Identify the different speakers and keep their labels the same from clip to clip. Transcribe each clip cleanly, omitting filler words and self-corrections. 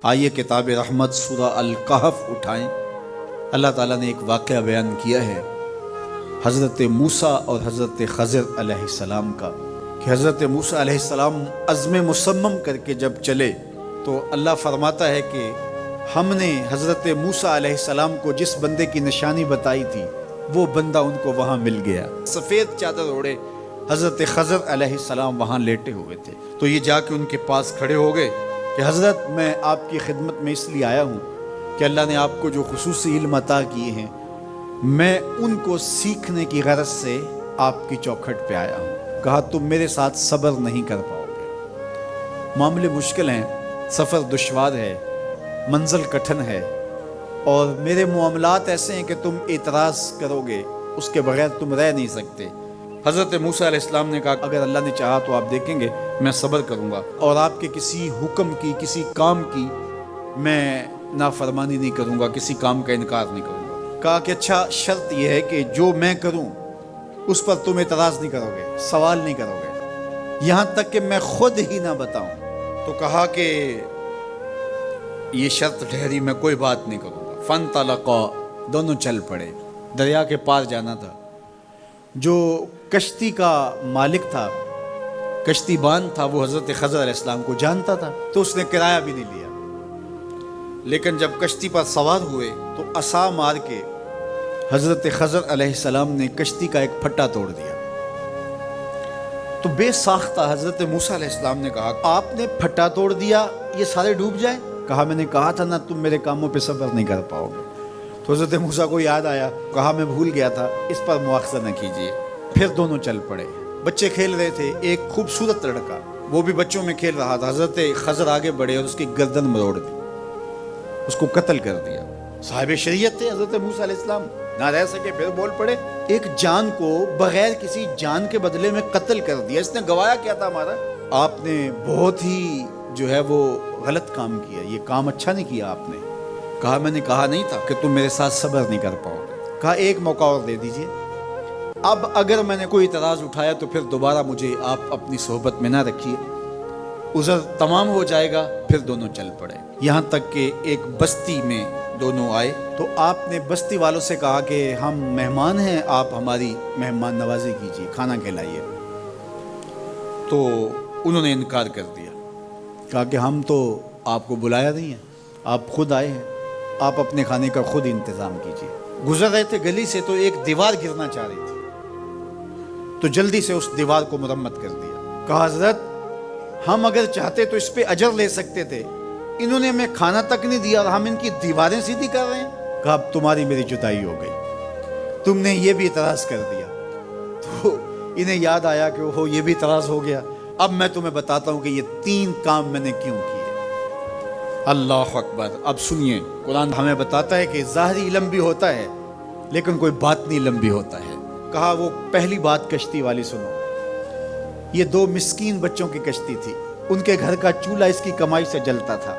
Speaker 1: آئیے کتاب رحمت سورہ الکہف اٹھائیں۔ اللہ تعالیٰ نے ایک واقعہ بیان کیا ہے حضرت موسیٰ اور حضرت خضر علیہ السلام کا، کہ حضرت موسیٰ علیہ السلام عزم مصمم کر کے جب چلے تو اللہ فرماتا ہے کہ ہم نے حضرت موسیٰ علیہ السلام کو جس بندے کی نشانی بتائی تھی وہ بندہ ان کو وہاں مل گیا۔ سفید چادر اوڑے حضرت خضر علیہ السلام وہاں لیٹے ہوئے تھے، تو یہ جا کے ان کے پاس کھڑے ہو گئے کہ حضرت میں آپ کی خدمت میں اس لیے آیا ہوں کہ اللہ نے آپ کو جو خصوصی علم عطا کیے ہیں میں ان کو سیکھنے کی غرض سے آپ کی چوکھٹ پہ آیا ہوں۔ کہا تم میرے ساتھ صبر نہیں کر پاؤ گے، معاملے مشکل ہیں، سفر دشوار ہے، منزل کٹھن ہے، اور میرے معاملات ایسے ہیں کہ تم اعتراض کرو گے اس کے بغیر تم رہ نہیں سکتے۔ حضرت موسیٰ علیہ السلام نے کہا اگر اللہ نے چاہا تو آپ دیکھیں گے میں صبر کروں گا اور آپ کے کسی حکم کی کسی کام کی میں نافرمانی نہیں کروں گا، کسی کام کا انکار نہیں کروں گا۔ کہا کہ اچھا شرط یہ ہے کہ جو میں کروں اس پر تم اعتراض نہیں کرو گے، سوال نہیں کرو گے، یہاں تک کہ میں خود ہی نہ بتاؤں۔ تو کہا کہ یہ شرط ٹھہری، میں کوئی بات نہیں کروں گا۔ فانطلقا، دونوں چل پڑے، دریا کے پار جانا تھا۔ جو کشتی کا مالک تھا، کشتی بان تھا، وہ حضرت خضر علیہ السلام کو جانتا تھا تو اس نے کرایہ بھی نہیں لیا، لیکن جب کشتی پر سوار ہوئے تو عصا مار کے حضرت خضر علیہ السلام نے کشتی کا ایک پھٹا توڑ دیا۔ تو بے ساختہ حضرت موسیٰ علیہ السلام نے کہا آپ نے پھٹا توڑ دیا، یہ سارے ڈوب جائیں؟ کہا میں نے کہا تھا نا تم میرے کاموں پہ صبر نہیں کر پاؤ گے۔ تو حضرت موسیٰ کو یاد آیا، کہا میں بھول گیا تھا، اس پر مواخذہ نہ کیجیے۔ پھر دونوں چل پڑے، بچے کھیل رہے تھے، ایک خوبصورت لڑکا وہ بھی بچوں میں کھیل رہا تھا۔ حضرت خضر آگے بڑھے اور اس کی گردن مروڑ دی، اس کو قتل کر دیا۔ صاحب شریعت تھے حضرت موسیٰ علیہ السلام، نہ رہ سکے، پھر بول پڑے ایک جان کو بغیر کسی جان کے بدلے میں قتل کر دیا، اس نے گوایا کیا تھا ہمارا؟ آپ نے بہت ہی جو ہے وہ غلط کام کیا، یہ کام اچھا نہیں کیا آپ نے۔ کہا میں نے کہا نہیں تھا کہ تم میرے ساتھ صبر نہیں کر پاؤ گے۔ کہا ایک موقع اور دے دیجئے، اب اگر میں نے کوئی اعتراض اٹھایا تو پھر دوبارہ مجھے آپ اپنی صحبت میں نہ رکھیے، عذر تمام ہو جائے گا۔ پھر دونوں چل پڑے، یہاں تک کہ ایک بستی میں دونوں آئے تو آپ نے بستی والوں سے کہا کہ ہم مہمان ہیں، آپ ہماری مہمان نوازی کیجیے، کھانا کھلائیے۔ تو انہوں نے انکار کر دیا، کہا کہ ہم تو آپ کو بلایا نہیں ہے، آپ خود آئے ہیں، آپ اپنے کھانے کا خود انتظام کیجیے۔ گزر رہے تھے گلی سے تو ایک دیوار گرنا چاہ رہی تھی، تو جلدی سے اس دیوار کو مرمت کر دیا۔ کہا حضرت ہم اگر چاہتے تو اس پہ اجر لے سکتے تھے، انہوں نے ہمیں کھانا تک نہیں دیا اور ہم ان کی دیواریں سیدھی کر رہے ہیں۔ کہا اب تمہاری میری جدائی ہو گئی، تم نے یہ بھی اعتراض کر دیا۔ تو انہیں یاد آیا کہ وہ یہ بھی اعتراض ہو گیا، اب میں تمہیں بتاتا ہوں کہ یہ 3 کام میں نے کیوں کیے۔ اللہ اکبر۔ اب سنیے، قرآن ہمیں بتاتا ہے کہ ظاہری علم بھی ہوتا ہے لیکن کوئی باطنی علم بھی ہوتا ہے۔ کہا وہ پہلی بات کشتی والی سنو، یہ 2 مسکین بچوں کی کشتی تھی، ان کے گھر کا چولہا اس کی کمائی سے جلتا تھا۔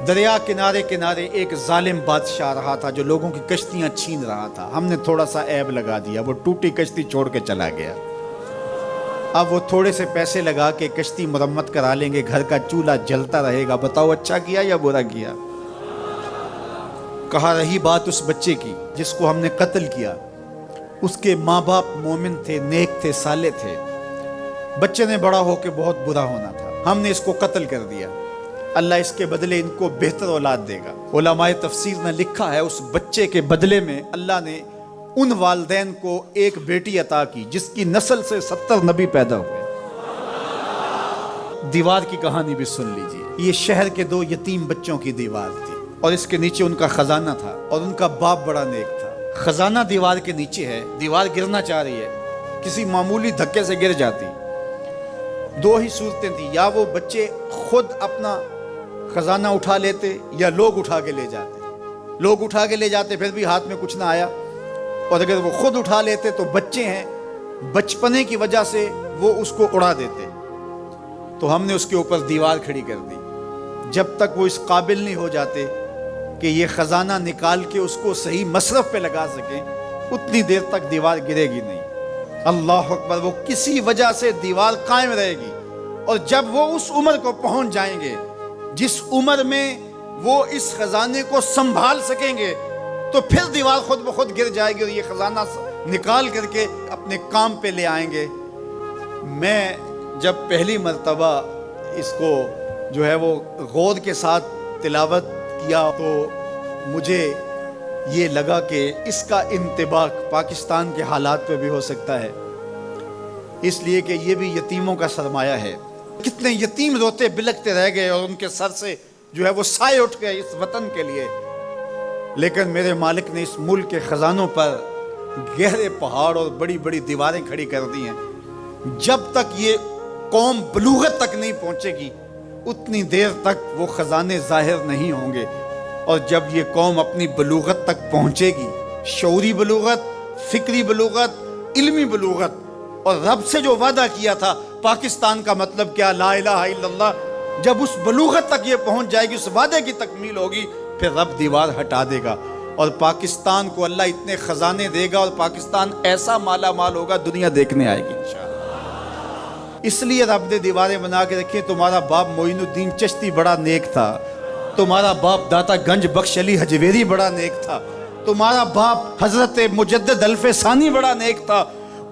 Speaker 1: دریا کنارے کنارے ایک ظالم بادشاہ رہا تھا جو لوگوں کی کشتیاں چھین رہا تھا، ہم نے تھوڑا سا عیب لگا دیا، وہ ٹوٹی کشتی چھوڑ کے چلا گیا۔ اب وہ تھوڑے سے پیسے لگا کے کشتی مرمت کرا لیں گے، گھر کا چولہا جلتا رہے گا، بتاؤ اچھا کیا یا برا کیا؟ کہا رہی بات اس بچے کی جس کو ہم نے قتل کیا، اس کے ماں باپ مومن تھے، نیک تھے، صالح تھے، بچے نے بڑا ہو کے بہت برا ہونا تھا، ہم نے اس کو قتل کر دیا، اللہ اس کے بدلے ان کو بہتر اولاد دے گا۔ علماء تفسیر نے لکھا ہے اس بچے کے بدلے میں اللہ نے ان والدین کو ایک بیٹی عطا کی جس کی نسل سے 70 نبی پیدا ہوئے۔ دیوار کی کہانی بھی سن لیجئے، یہ شہر کے 2 یتیم بچوں کی دیوار تھی اور اس کے نیچے ان کا خزانہ تھا اور ان کا باپ بڑا نیک تھا۔ خزانہ دیوار کے نیچے ہے، دیوار گرنا چاہ رہی ہے، کسی معمولی دھکے سے گر جاتی۔ 2 ہی صورتیں تھیں، یا وہ بچے خود اپنا خزانہ اٹھا لیتے یا لوگ اٹھا کے لے جاتے۔ لوگ اٹھا کے لے جاتے پھر بھی ہاتھ میں کچھ نہ آیا، اور اگر وہ خود اٹھا لیتے تو بچے ہیں، بچپنے کی وجہ سے وہ اس کو اڑا دیتے۔ تو ہم نے اس کے اوپر دیوار کھڑی کر دی، جب تک وہ اس قابل نہیں ہو جاتے کہ یہ خزانہ نکال کے اس کو صحیح مصرف پہ لگا سکیں، اتنی دیر تک دیوار گرے گی نہیں۔ اللہ اکبر۔ وہ کسی وجہ سے دیوار قائم رہے گی، اور جب وہ اس عمر کو پہنچ جائیں گے جس عمر میں وہ اس خزانے کو سنبھال سکیں گے تو پھر دیوار خود بخود گر جائے گی اور یہ خزانہ نکال کر کے اپنے کام پہ لے آئیں گے۔ میں جب پہلی مرتبہ اس کو جو ہے وہ غور کے ساتھ تلاوت کیا تو مجھے یہ لگا کہ اس کا انطباق پاکستان کے حالات پہ بھی ہو سکتا ہے، اس لیے کہ یہ بھی یتیموں کا سرمایہ ہے۔ کتنے یتیم روتے بلکتے رہ گئے اور ان کے سر سے جو ہے وہ سائے اٹھ گئے اس وطن کے لیے، لیکن میرے مالک نے اس ملک کے خزانوں پر گہرے پہاڑ اور بڑی بڑی دیواریں کھڑی کر دی ہیں۔ جب تک یہ قوم بلوغت تک نہیں پہنچے گی اتنی دیر تک وہ خزانے ظاہر نہیں ہوں گے، اور جب یہ قوم اپنی بلوغت تک پہنچے گی، شعوری بلوغت، فکری بلوغت، علمی بلوغت، اور رب سے جو وعدہ کیا تھا پاکستان کا مطلب کیا، لا الہ الا اللہ، جب اس بلوغت تک یہ پہنچ جائے گی، اس وعدے کی تکمیل ہوگی، پھر رب دیوار ہٹا دے گا اور پاکستان کو اللہ اتنے خزانے دے گا اور پاکستان ایسا مالا مال ہوگا دنیا دیکھنے آئے گی انشاءاللہ۔ اس لیے رب نے دیواریں بنا کے رکھی۔ تمہارا باپ معین الدین چشتی بڑا نیک تھا، تمہارا باپ داتا گنج بخش علی حجویری بڑا نیک تھا، تمہارا باپ حضرت مجدد الف ثانی بڑا نیک تھا،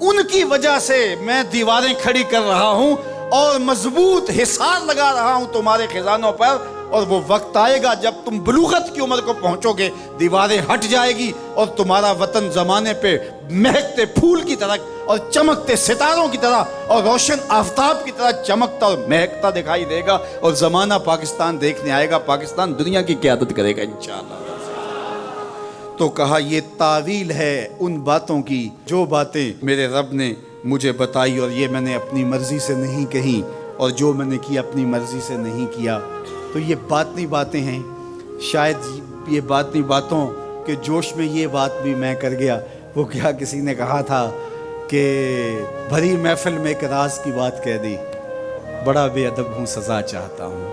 Speaker 1: ان کی وجہ سے میں دیواریں کھڑی کر رہا ہوں اور مضبوط حصار لگا رہا ہوں تمہارے خزانوں پر، اور وہ وقت آئے گا جب تم بلوغت کی عمر کو پہنچو گے، دیواریں ہٹ جائے گی اور تمہارا وطن زمانے پہ مہکتے پھول کی طرح اور چمکتے ستاروں کی طرح اور روشن آفتاب کی طرح چمکتا اور مہکتا دکھائی دے گا، اور زمانہ پاکستان دیکھنے آئے گا، پاکستان دنیا کی قیادت کرے گا انشاءاللہ۔ تو کہا یہ تعویل ہے ان باتوں کی جو باتیں میرے رب نے مجھے بتائی، اور یہ میں نے اپنی مرضی سے نہیں کہی، اور جو میں نے کیا اپنی مرضی سے نہیں کیا۔ تو یہ باطنی باتیں ہیں، شاید یہ باطنی باتوں کے جوش میں یہ بات بھی میں کر گیا۔ وہ کیا کسی نے کہا تھا کہ بھری محفل میں ایک راز کی بات کہہ دی، بڑا بے ادب ہوں سزا چاہتا ہوں۔